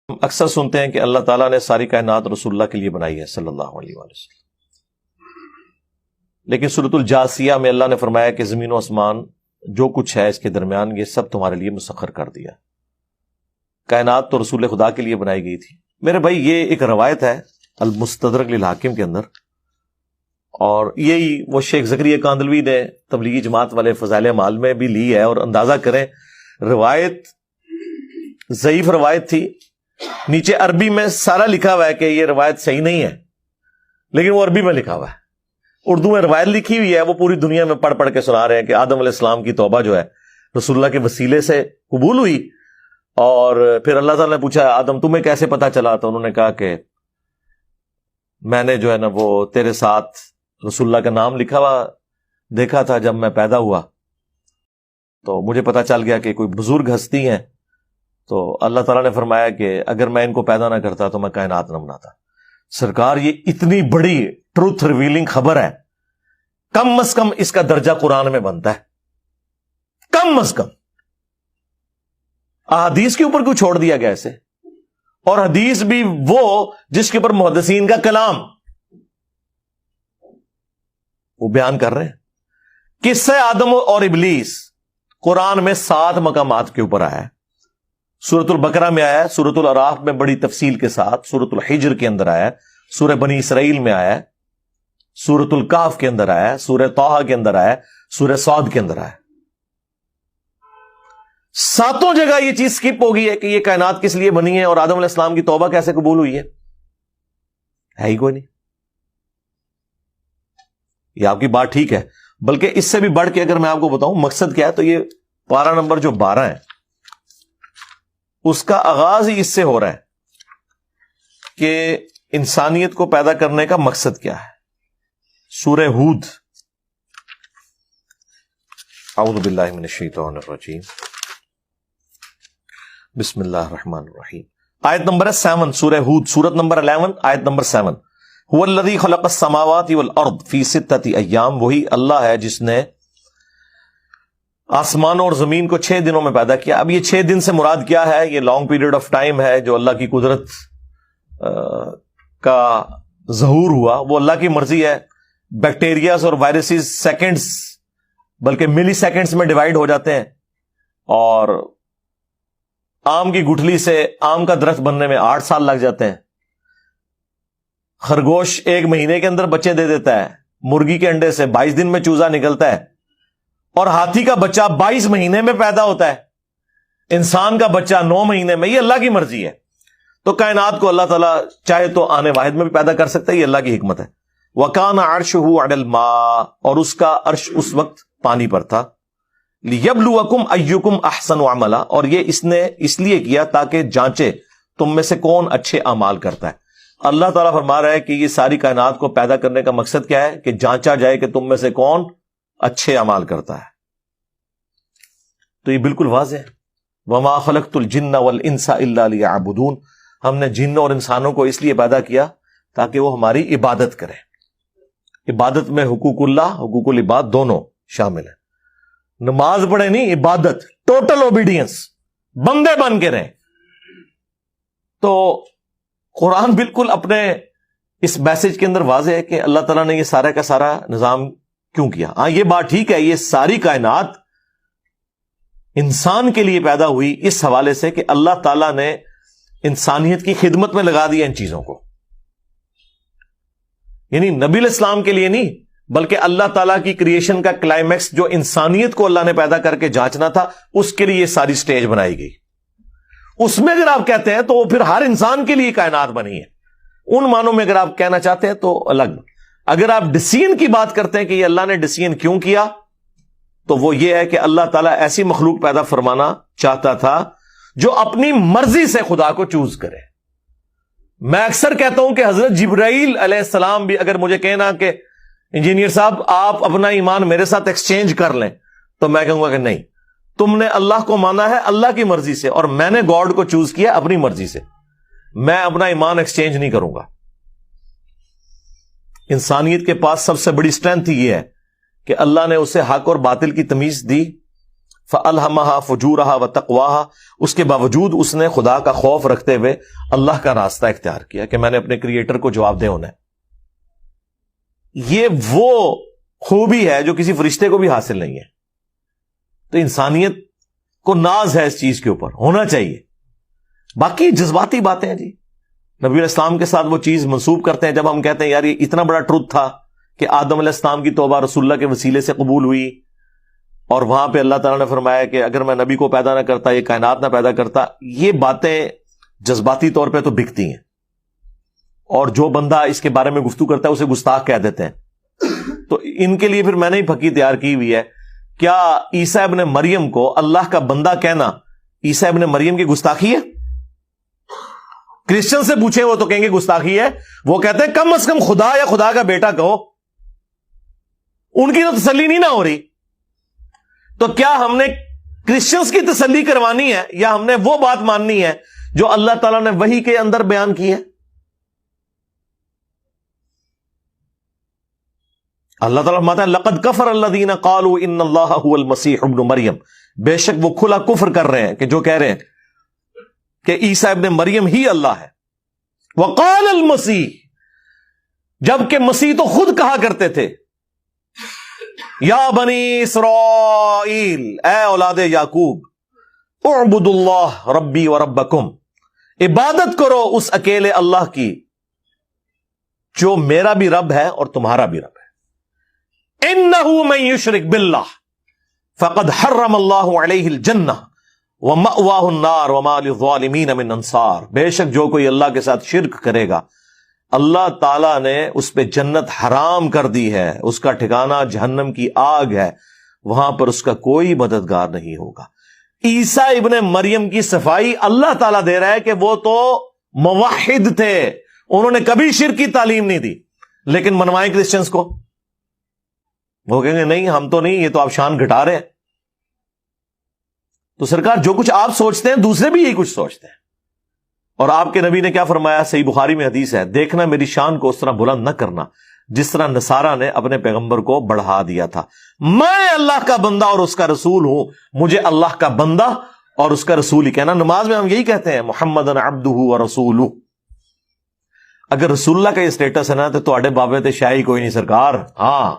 اکثر سنتے ہیں کہ اللہ تعالیٰ نے ساری کائنات رسول اللہ کے لیے بنائی ہے صلی اللہ علیہ وآلہ وسلم، لیکن سورۃ الجاثیہ میں اللہ نے فرمایا کہ زمین و آسمان جو کچھ ہے اس کے درمیان یہ سب تمہارے لیے مسخر کر دیا۔ کائنات تو رسول خدا کے لیے بنائی گئی تھی۔ میرے بھائی یہ ایک روایت ہے المستدرک للحاکم کے اندر، اور یہی وہ شیخ زکریا کاندلوی نے تبلیغی جماعت والے فضائل اعمال میں بھی لی ہے، اور اندازہ کریں روایت ضعیف روایت تھی، نیچے عربی میں سارا لکھا ہوا ہے کہ یہ روایت صحیح نہیں ہے، لیکن وہ عربی میں لکھا ہوا ہے۔ اردو میں روایت لکھی ہوئی ہے، وہ پوری دنیا میں پڑھ پڑھ کے سنا رہے ہیں کہ آدم علیہ السلام کی توبہ جو ہے رسول اللہ کے وسیلے سے قبول ہوئی، اور پھر اللہ تعالیٰ نے پوچھا آدم تمہیں کیسے پتا چلا؟ تو انہوں نے کہا کہ میں نے جو ہے نا وہ تیرے ساتھ رسول اللہ کا نام لکھا ہوا دیکھا تھا جب میں پیدا ہوا، تو مجھے پتا چل گیا کہ کوئی بزرگ ہستی ہیں، تو اللہ تعالیٰ نے فرمایا کہ اگر میں ان کو پیدا نہ کرتا تو میں کائنات نہ بناتا۔ سرکار یہ اتنی بڑی ٹروتھ ریویلنگ خبر ہے، کم از کم اس کا درجہ قرآن میں بنتا ہے، کم از کم۔ احادیث کے اوپر کیوں چھوڑ دیا گیا اسے؟ اور حدیث بھی وہ جس کے اوپر محدثین کا کلام وہ بیان کر رہے ہیں۔ قصہ آدم اور ابلیس قرآن میں 7 مقامات کے اوپر آیا ہے، سورۃ البقرہ میں آیا ہے، سورۃ الاعراف میں بڑی تفصیل کے ساتھ، سورۃ الحجر کے اندر آیا ہے، سورہ بنی اسرائیل میں آیا ہے، سورۃ الکہف کے اندر آیا ہے، سورہ طٰہٰ کے اندر آیا ہے، سورہ صاد کے اندر آیا ہے۔ 7 جگہ یہ چیز سکپ ہو گئی ہے کہ یہ کائنات کس لیے بنی ہے اور آدم علیہ السلام کی توبہ کیسے قبول ہوئی ہے ہی کوئی نہیں۔ یہ آپ کی بات ٹھیک ہے، بلکہ اس سے بھی بڑھ کے اگر میں آپ کو بتاؤں مقصد کیا ہے، تو یہ پارہ نمبر جو 12 ہے اس کا آغاز ہی اس سے ہو رہا ہے کہ انسانیت کو پیدا کرنے کا مقصد کیا ہے۔ سورہ ہود، اعوذ باللہ من الشیطان الرجیم، بسم اللہ الرحمن الرحیم، آیت نمبر 7، سورہ ہود، سورت نمبر 11، آیت نمبر 7۔ هو الذی خلق السماوات والارض فی 6 ایام، وہی اللہ ہے جس نے آسمانوں اور زمین کو 6 دنوں میں پیدا کیا۔ اب یہ 6 دن سے مراد کیا ہے؟ یہ لانگ پیریڈ آف ٹائم ہے جو اللہ کی قدرت کا ظہور ہوا، وہ اللہ کی مرضی ہے۔ بیکٹیریاز اور وائرسز سیکنڈز بلکہ ملی سیکنڈز میں ڈیوائیڈ ہو جاتے ہیں، اور آم کی گٹھلی سے آم کا درخت بننے میں 8 سال لگ جاتے ہیں۔ خرگوش 1 مہینے کے اندر بچے دے دیتا ہے، مرغی کے انڈے سے 22 دن میں چوزا نکلتا ہے، اور ہاتھی کا بچہ 22 مہینے میں پیدا ہوتا ہے، انسان کا بچہ 9 مہینے میں۔ یہ اللہ کی مرضی ہے۔ تو کائنات کو اللہ تعالیٰ چاہے تو آنے واحد میں بھی پیدا کر سکتا ہے، یہ اللہ کی حکمت ہے۔ وَكَانَ عَرْشُهُ عَلَى الْمَاءِ، اور اس کا عرش اس وقت پانی پر تھا۔ لِيَبْلُوَكُمْ أَيُّكُمْ أَحْسَنُ عَمَلًا، اور یہ اس نے اس لیے کیا تاکہ جانچے تم میں سے کون اچھے اعمال کرتا ہے۔ اللہ تعالیٰ فرما رہا ہے کہ یہ ساری کائنات کو پیدا کرنے کا مقصد کیا ہے؟ کہ جانچا جائے کہ تم میں سے کون اچھے اعمال کرتا ہے۔ تو یہ بالکل واضح ہے، وَمَا خَلَقْتُ الْجِنَّ وَالْإِنسَ إِلَّا لِيَعْبُدُونَ، ہم نے جن اور انسانوں کو اس لیے پیدا کیا تاکہ وہ ہماری عبادت کریں۔ عبادت میں حقوق اللہ، حقوق العباد دونوں شامل ہیں۔ نماز پڑھے نہیں، عبادت، ٹوٹل اوبیڈینس، بندے بن کے رہیں۔ تو قرآن بالکل اپنے اس میسج کے اندر واضح ہے کہ اللہ تعالیٰ نے یہ سارا کا سارا نظام کیوں کیا۔ ہاں یہ بات ٹھیک ہے، یہ ساری کائنات انسان کے لیے پیدا ہوئی اس حوالے سے کہ اللہ تعالیٰ نے انسانیت کی خدمت میں لگا دیا ان چیزوں کو، یعنی نبی علیہ السلام کے لیے نہیں، بلکہ اللہ تعالیٰ کی کریشن کا کلائمیکس جو انسانیت کو اللہ نے پیدا کر کے جانچنا تھا، اس کے لیے یہ ساری سٹیج بنائی گئی۔ اس میں اگر آپ کہتے ہیں تو پھر ہر انسان کے لیے کائنات بنی ہے، ان معنوں میں اگر آپ کہنا چاہتے ہیں تو الگ۔ اگر آپ ڈسیزن کی بات کرتے ہیں کہ یہ اللہ نے ڈسیزن کیوں کیا، تو وہ یہ ہے کہ اللہ تعالیٰ ایسی مخلوق پیدا فرمانا چاہتا تھا جو اپنی مرضی سے خدا کو چوز کرے۔ میں اکثر کہتا ہوں کہ حضرت جبرائیل علیہ السلام بھی اگر مجھے کہنا کہ انجینئر صاحب آپ اپنا ایمان میرے ساتھ ایکسچینج کر لیں، تو میں کہوں گا کہ نہیں، تم نے اللہ کو مانا ہے اللہ کی مرضی سے، اور میں نے گاڈ کو چوز کیا اپنی مرضی سے، میں اپنا ایمان ایکسچینج نہیں کروں گا۔ انسانیت کے پاس سب سے بڑی اسٹرینتھ یہ ہے کہ اللہ نے اسے حق اور باطل کی تمیز دی، فَأَلْهَمَهَا فُجُورَهَا وَتَقْوَاهَا، اس کے باوجود اس نے خدا کا خوف رکھتے ہوئے اللہ کا راستہ اختیار کیا کہ میں نے اپنے کریٹر کو جواب دہ ہونا ہے۔ یہ وہ خوبی ہے جو کسی فرشتے کو بھی حاصل نہیں ہے۔ تو انسانیت کو ناز ہے اس چیز کے اوپر، ہونا چاہیے۔ باقی جذباتی باتیں ہیں جی، نبی علیہ السلام کے ساتھ وہ چیز منسوب کرتے ہیں جب ہم کہتے ہیں یار یہ اتنا بڑا ٹروتھ تھا کہ آدم علیہ السلام کی توبہ رسول اللہ کے وسیلے سے قبول ہوئی، اور وہاں پہ اللہ تعالیٰ نے فرمایا کہ اگر میں نبی کو پیدا نہ کرتا، یہ کائنات نہ پیدا کرتا۔ یہ باتیں جذباتی طور پہ تو بکتی ہیں، اور جو بندہ اس کے بارے میں گفتگو کرتا ہے اسے گستاخ کہہ دیتے ہیں۔ تو ان کے لیے پھر میں نے ہی پھکی تیار کی ہوئی ہے، کیا عیسیٰ ابن مریم کو اللہ کا بندہ کہنا عیسیٰ ابن مریم کی گستاخی ہے؟ کرسچن سے پوچھیں وہ تو کہیں گے گستاخی ہے، وہ کہتے ہیں کم از کم خدا یا خدا کا بیٹا کہو۔ ان کی تو تسلی نہیں نہ ہو رہی، تو کیا ہم نے کرسچنز کی تسلی کروانی ہے یا ہم نے وہ بات ماننی ہے جو اللہ تعالیٰ نے وحی کے اندر بیان کی ہے؟ اللہ تعالیٰ فرماتا ہے لقد کفر الذین قالوا ان اللہ هو المسیح ابن مریم، بے شک وہ کھلا کفر کر رہے ہیں کہ جو کہہ رہے ہیں کہ عیسیٰ ابن مریم ہی اللہ ہے۔ وقال المسیح، جبکہ مسیح تو خود کہا کرتے تھے یا بنی اسرائیل، اے اولاد یعقوب، اعبدوا اللہ ربی و ربکم، عبادت کرو اس اکیلے اللہ کی جو میرا بھی رب ہے اور تمہارا بھی رب ہے۔ انہ من یشرک باللہ فقد حرم اللہ علیہ الجنہ ومأواہ النار وما للظالمین من انصار، بے شک جو کوئی اللہ کے ساتھ شرک کرے گا اللہ تعالیٰ نے اس پہ جنت حرام کر دی ہے، اس کا ٹھکانہ جہنم کی آگ ہے، وہاں پر اس کا کوئی مددگار نہیں ہوگا۔ عیسیٰ ابن مریم کی صفائی اللہ تعالیٰ دے رہا ہے کہ وہ تو موحد تھے، انہوں نے کبھی شرک کی تعلیم نہیں دی، لیکن منوائیں کرسچنز کو، وہ کہیں گے نہیں ہم تو نہیں، یہ تو آپ شان گھٹا رہے ہیں۔ تو سرکار جو کچھ آپ سوچتے ہیں دوسرے بھی یہی کچھ سوچتے ہیں، اور آپ کے نبی نے کیا فرمایا؟ صحیح بخاری میں حدیث ہے، دیکھنا میری شان کو اس طرح بلند نہ کرنا جس طرح نصارہ نے اپنے پیغمبر کو بڑھا دیا تھا۔ میں اللہ کا بندہ اور اس کا رسول ہوں، مجھے اللہ کا بندہ اور اس کا رسول ہی کہنا۔ نماز میں ہم یہی کہتے ہیں محمد عبدہ و رسولہ۔ اگر رسول اللہ کا یہ اسٹیٹس ہے نا تو تواڈے بابے تے شاہی کوئی نہیں سرکار۔ ہاں